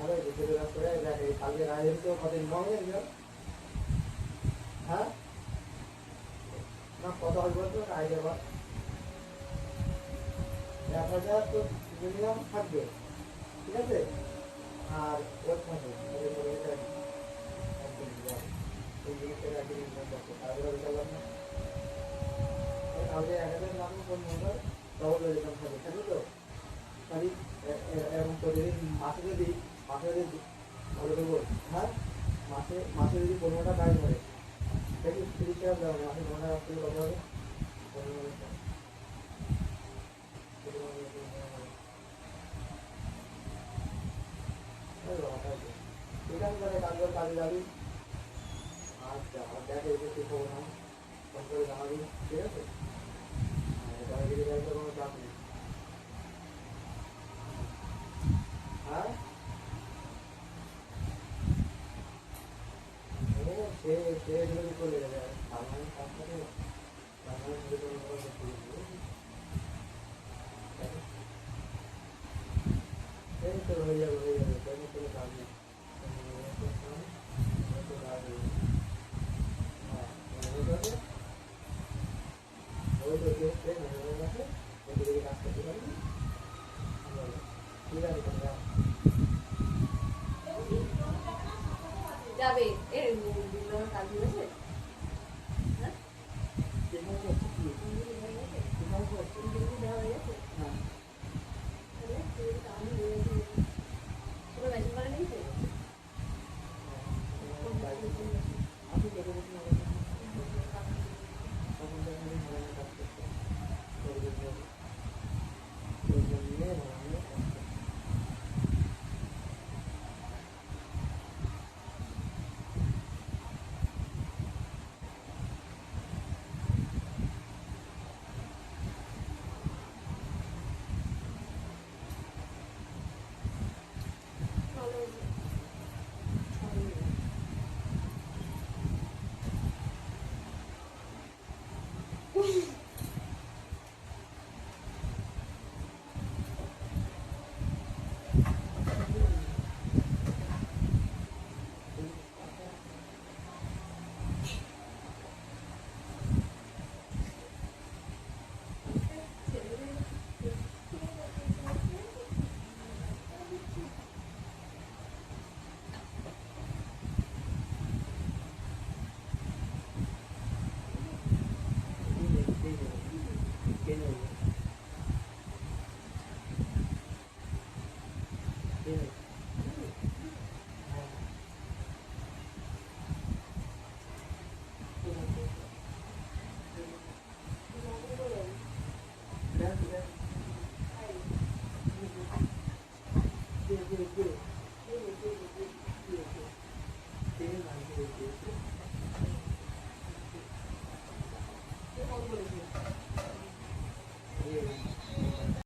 হবে ভিতরে কাজ করে দেখ এই কালকে রাজের তো কতদিন কম হয়ে গেল হ্যাঁ না কত হবে বলতো আইডিয়া বল 1000 তো মিনিমাম থাকবে ঠিক আছে আর ওর থাকে এই জিনিসটা একদিন ইনকাম করতে তারপরে বললাম না কালকে 1000 নাম কোন নম্বর ডবল ইনকাম থাকবে থাকবে তো খালি এরকম করে মাসে যদি ভালো দেবো হ্যাঁ মাসে যদি 15টা কাজ করে দেখি 30 টাকা দেওয়া মাসে 15 টাকা কত হবে 15 ঠিক আছে তাহলে কাজে যাবি আচ্ছা আর দেখে এসে ঠিক হবো না ফোন করে জানাবি ঠিক আছে এখানে গেলে যাবে কোনো চাপ নেই হ্যাঁ সে এগুলো চলে যাবে পারমানেন্ট কাজ থাকে পারমানেন্ট এই তো হয়ে যাবে